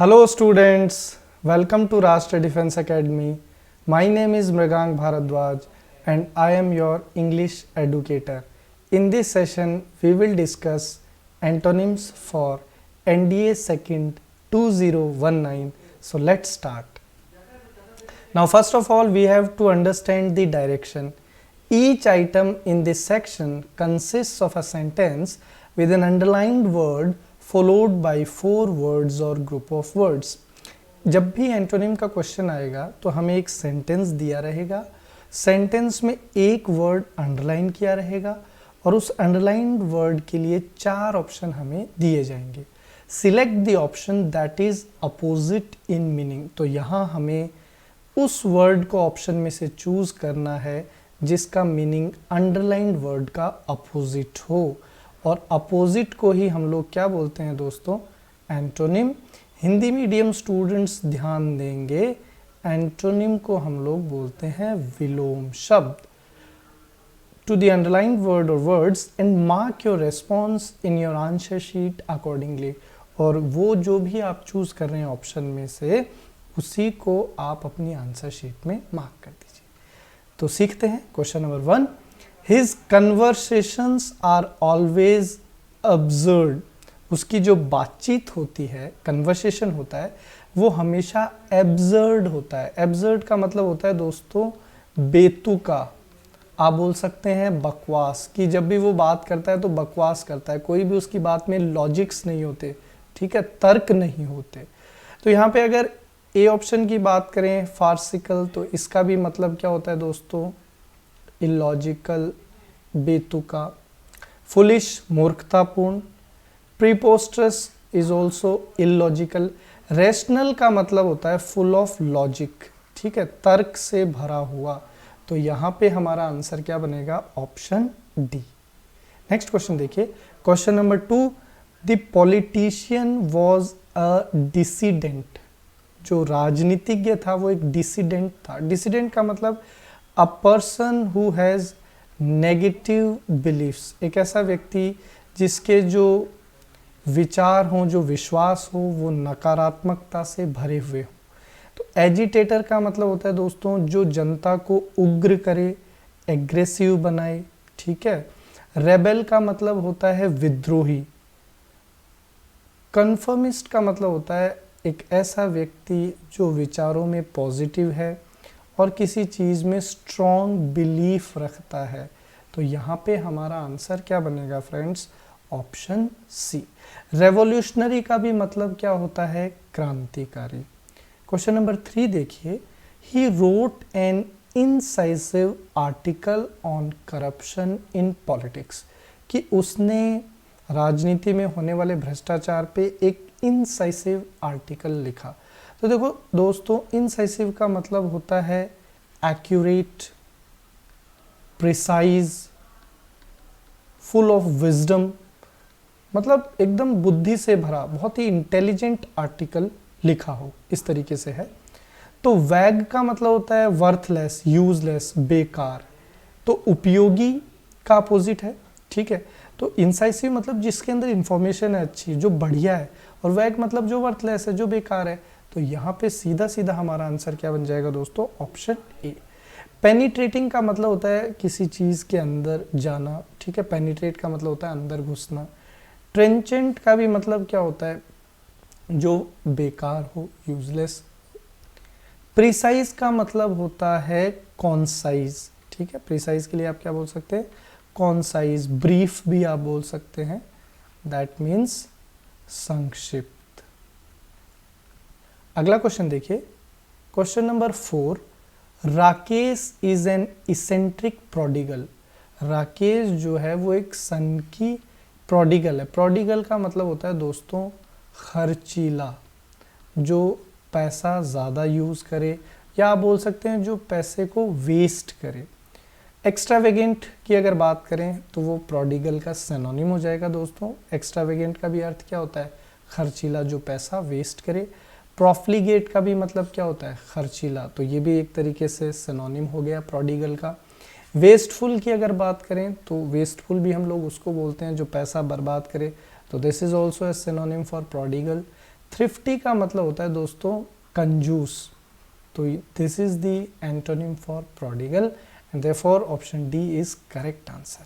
Hello students, welcome to Rashtra Defense Academy. My name is Mrigang Bharadwaj and I am your English educator. In this session, we will discuss antonyms for NDA Second 2019. So let's start. Now first of all, we have to understand the direction. Each item in this section consists of a sentence with an underlined word followed by 4 words और group of words. जब भी antonym का question आएगा तो हमें एक sentence दिया रहेगा, सेंटेंस में एक वर्ड अंडरलाइन किया रहेगा और उस अंडरलाइंड वर्ड के लिए 4 ऑप्शन हमें दिए जाएंगे. Select the option that is opposite in meaning. तो यहाँ हमें उस वर्ड को ऑप्शन में से चूज करना है जिसका मीनिंग अंडरलाइंड वर्ड का अपोजिट हो, और अपोजिट को ही हम लोग क्या बोलते हैं दोस्तों? एंटोनिम. हिंदी मीडियम स्टूडेंट्स ध्यान देंगे, एंटोनिम को हम लोग बोलते हैं विलोम शब्द. टू द अंडरलाइंड वर्ड और words and mark your response in your answer sheet accordingly. और वो जो भी आप चूज कर रहे हैं ऑप्शन में से, उसी को आप अपनी आंसर शीट में मार्क कर दीजिए. तो सीखते हैं. Question number 1, His conversations are always absurd. उसकी जो बातचीत होती है, कन्वर्सेशन होता है, वो हमेशा एब्सर्ड होता है. एब्सर्ड का मतलब होता है दोस्तों बेतुका. आप बोल सकते हैं बकवास, कि जब भी वो बात करता है तो बकवास करता है. कोई भी उसकी बात में लॉजिक्स नहीं होते, ठीक है, तर्क नहीं होते. तो यहाँ पे अगर ए ऑप्शन की बात करें फार्सिकल, तो इसका भी मतलब क्या होता है दोस्तों? इलॉजिकल, बेतुका. फुलिश, मूर्खतापूर्ण. प्रीपोस्टरस इज ऑल्सो इलॉजिकल. रेशनल का मतलब होता है फुल ऑफ लॉजिक, ठीक है, तर्क से भरा हुआ. तो यहाँ पे हमारा आंसर क्या बनेगा? Option D. नेक्स्ट क्वेश्चन देखिए. Question number 2, the politician was a dissident. जो राजनीतिज्ञ था वो एक डिसिडेंट था. डिसिडेंट का मतलब a person who has negative beliefs. एक ऐसा व्यक्ति जिसके जो विचार हों, जो विश्वास हो, वो नकारात्मकता से भरे हुए हों. तो एजिटेटर का मतलब होता है दोस्तों जो जनता को उग्र करे, एग्रेसिव बनाए, ठीक है. रेबेल का मतलब होता है विद्रोही. कन्फर्मिस्ट का मतलब होता है एक ऐसा व्यक्ति जो विचारों में पॉजिटिव है और किसी चीज़ में स्ट्रॉन्ग बिलीफ रखता है. तो यहाँ पे हमारा आंसर क्या बनेगा फ्रेंड्स? Option C. रेवोल्यूशनरी का भी मतलब क्या होता है? क्रांतिकारी. क्वेश्चन नंबर 3 देखिए. He wrote an incisive article on corruption in politics. कि उसने राजनीति में होने वाले भ्रष्टाचार पे एक इनसाइसिव आर्टिकल लिखा. तो देखो दोस्तों, इनसाइसिव का मतलब होता है accurate, precise, full of wisdom. मतलब एकदम बुद्धि से भरा, बहुत ही इंटेलिजेंट आर्टिकल लिखा हो, इस तरीके से है. तो वैग का मतलब होता है वर्थलेस, यूजलेस, बेकार. तो उपयोगी का अपोजिट है, ठीक है. तो इंसाइसिव मतलब जिसके अंदर इंफॉर्मेशन है अच्छी, जो बढ़िया है, और वैग मतलब जो वर्थलेस है, जो बेकार है. तो यहाँ पे सीधा सीधा हमारा आंसर क्या बन जाएगा दोस्तों? Option A. पेनिट्रेटिंग का मतलब होता है किसी चीज़ के अंदर जाना, ठीक है. पेनिट्रेट का मतलब होता है अंदर घुसना. ट्रेंचेंट का भी मतलब क्या होता है? जो बेकार हो, यूजलेस. प्रिसाइज का मतलब होता है कॉन्साइज, ठीक है. प्रिसाइज के लिए आप क्या बोल सकते हैं? कॉन्साइज. ब्रीफ भी आप बोल सकते हैं, दैट मीन्स संक्षिप्त. अगला क्वेश्चन देखिए. Question number 4, Rakesh is an eccentric prodigal. Rakesh जो है वो एक सन की प्रोडिगल है. प्रोडिगल का मतलब होता है दोस्तों खर्चीला, जो पैसा ज़्यादा यूज़ करे, या आप बोल सकते हैं जो पैसे को वेस्ट करे. एक्स्ट्रावेगेंट की अगर बात करें तो वो प्रोडिगल का सिनोनिम हो जाएगा दोस्तों. एक्स्ट्रावेगेंट का भी अर्थ क्या होता है? खर्चीला, जो पैसा वेस्ट करे. प्रॉफ्लिगेट का भी मतलब क्या होता है? खर्चीला. तो ये भी एक तरीके से सिनोनिम हो गया प्रोडिगल का. वेस्टफुल की अगर बात करें तो वेस्टफुल भी हम लोग उसको बोलते हैं जो पैसा बर्बाद करे. तो this is also a synonym for prodigal. Thrifty का मतलब होता है दोस्तों कंजूस, तो this is the antonym for prodigal and therefore option D is correct answer.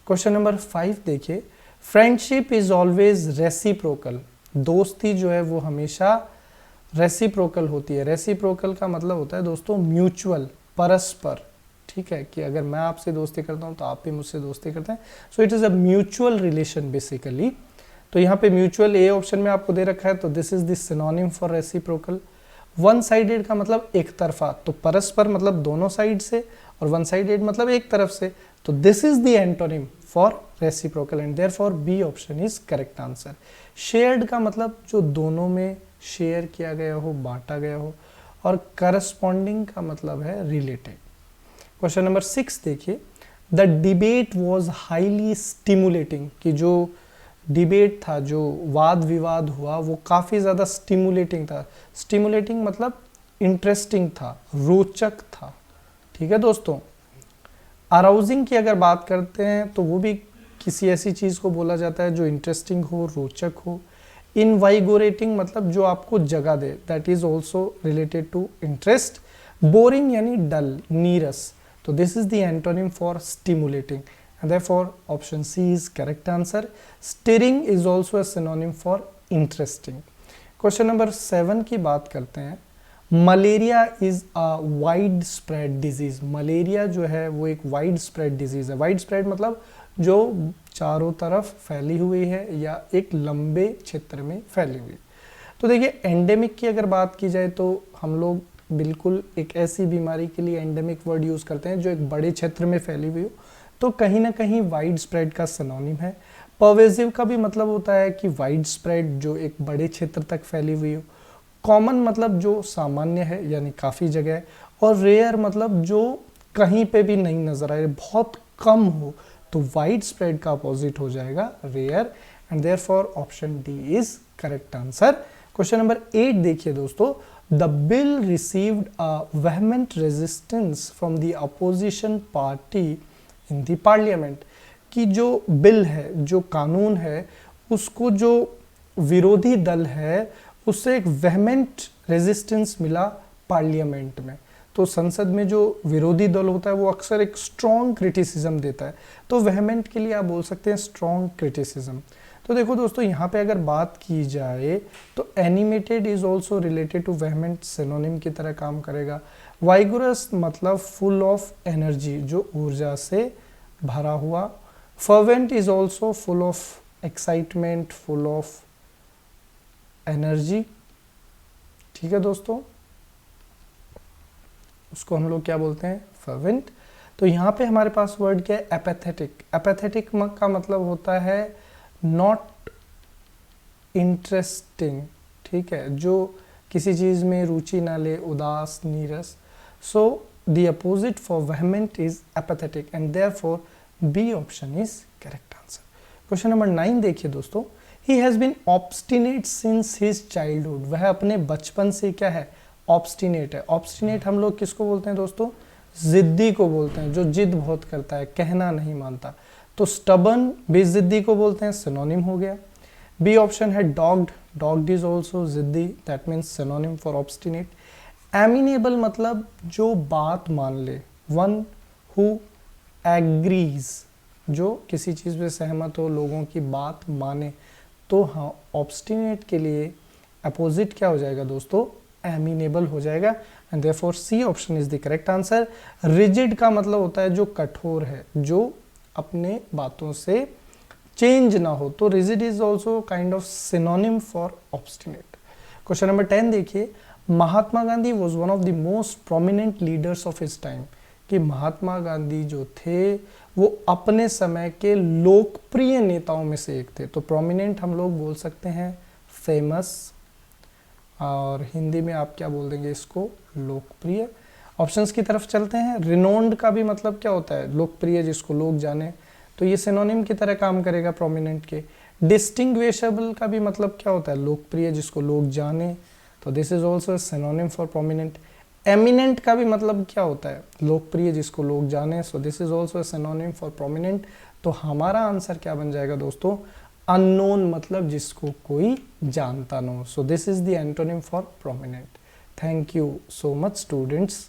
Question number 5 देखिए, फ्रेंडशिप इज ऑलवेज रेसिप्रोकल, दोस्ती जो है वो हमेशा रेसिप्रोकल होती है। रेसिप्रोकल का मतलब होता है दोस्तों म्यूचुअल, परस्पर, ठीक है, कि अगर मैं आपसे दोस्ती करता हूं तो आप भी मुझसे दोस्ती करते हैं, so it is a mutual relation basically. तो यहाँ पे म्यूचुअल ए ऑप्शन में आपको दे रखा है, तो this is the synonym for reciprocal. One sided का मतलब एक तरफा, तो परस्पर मतलब दोनों साइड से, और वन साइडेड मतलब एक तरफ से, तो this is the antonym for reciprocal and therefore B option is correct answer. Shared का मतलब जो दोनों में शेयर किया गया हो, बांटा गया हो, और करस्पॉन्डिंग का मतलब है रिलेटेड। क्वेश्चन नंबर 6 देखिए, the debate was highly stimulating, कि जो डिबेट था, जो वाद विवाद हुआ, वो काफ़ी ज़्यादा स्टिमुलेटिंग था। स्टिमुलेटिंग मतलब इंटरेस्टिंग था, रोचक था, ठीक है दोस्तों। अराउजिंग की अगर बात करते हैं तो वो भी किसी ऐसी चीज़ को बोला जाता है जो इंटरेस्टिंग हो, रोचक हो। इनवाइगोरेटिंग मतलब जो आपको जगा दे, that is also related to interest. Boring यानी डल, नीरस, तो this is the antonym for stimulating and therefore option C is correct answer. Stirring is also a synonym for interesting. Question number 7 की बात करते हैं, malaria is a wide spread disease. Malaria जो है वो एक वाइड स्प्रेड डिजीज है। Wide spread मतलब जो चारों तरफ फैली हुई है या एक लंबे क्षेत्र में फैली हुई। तो देखिए एंडेमिक की अगर बात की जाए तो हम लोग बिल्कुल एक ऐसी बीमारी के लिए एंडेमिक वर्ड यूज करते हैं जो एक बड़े क्षेत्र में फैली हुई हो, तो कहीं ना कहीं वाइड स्प्रेड का सिनोनिम है। परवेसिव का भी मतलब होता है कि वाइड स्प्रेड जो एक बड़े क्षेत्र तक फैली हुई हो। कॉमन मतलब जो सामान्य है यानी काफ़ी जगह है, और रेयर मतलब जो कहीं पे भी नहीं नजर आए, बहुत कम हो, तो वाइड स्प्रेड का अपोजिट हो जाएगा rare and therefore option D is correct answer. Question number 8 देखिए दोस्तों, the bill received a vehement resistance from the opposition party in the parliament, कि जो बिल है, जो कानून है, उसको जो विरोधी दल है उससे एक वेहमेंट रेजिस्टेंस मिला पार्लियामेंट में। तो संसद में जो विरोधी दल होता है वो अक्सर एक स्ट्रॉन्ग क्रिटिसिज्म देता है, तो वेहमेंट के लिए आप बोल सकते हैं स्ट्रॉन्ग क्रिटिसिज्म। तो देखो दोस्तों यहाँ पे अगर बात की जाए तो animated is also related to vehement, synonym की तरह काम करेगा। वाइगोरस मतलब फुल ऑफ एनर्जी, जो ऊर्जा से भरा हुआ। Fervent is also full of excitement, full of energy, ठीक है दोस्तों, उसको हम लोग क्या बोलते हैं, फर्वेंट। तो यहाँ पे हमारे पास वर्ड क्या है, एपैथेटिक। एपैथेटिक का मतलब होता है नॉट इंटरेस्टिंग, ठीक है, जो किसी चीज में रुचि ना ले, उदास, नीरस। So the opposite for vehement is apathetic and therefore B option is correct answer. Question number 9 देखिए दोस्तों, he has been obstinate since his childhood, वह अपने बचपन से क्या है, ऑब्स्टिनेट है। ऑब्स्टिनेट हम लोग किसको बोलते हैं दोस्तों, जिद्दी को बोलते हैं, जो जिद बहुत करता है, कहना नहीं मानता। तो स्टबर्न भी जिद्दी को बोलते हैं, सिनोनिम हो गया। बी ऑप्शन है डॉग्ड, डॉग्ड इज ऑल्सो जिद्दी, that means synonym for obstinate. Amenable मतलब जो बात मान ले, वन हु एग्रीज, जो किसी चीज़ पे सहमत हो, लोगों की बात माने। तो हाँ, ऑब्स्टिनेट के लिए अपोजिट क्या हो जाएगा दोस्तों, एमिनेबल हो जाएगा and therefore C option is the correct answer. Rigid का मतलब होता है जो कठोर है, जो अपने बातों से चेंज ना हो, तो rigid is also kind of synonym for obstinate. Question number 10 देखिए, Mahatma Gandhi was one of the most prominent leaders of his time, कि महात्मा गांधी जो थे वो अपने समय के लोकप्रिय नेताओं में से एक थे। तो प्रोमिनेंट हम लोग बोल सकते हैं फेमस, और हिंदी में आप क्या बोल देंगे इसको, लोकप्रिय। ऑप्शंस की तरफ चलते हैं। रिनोन्ड का भी मतलब क्या होता है, लोकप्रिय, जिसको लोग जाने, तो ये सिनोनिम की तरह काम करेगा प्रोमिनेंट के। डिस्टिंग्विशेबल का भी मतलब क्या होता है, लोकप्रिय, जिसको लोग जाने, तो this is also synonym for prominent. Eminent का भी मतलब क्या होता है, लोकप्रिय, जिसको लोग जाने, so this is also synonym for prominent. तो हमारा आंसर क्या बन जाएगा दोस्तों, अननोन मतलब जिसको कोई जानता ना हो. So this is the antonym for prominent. Thank you so much students.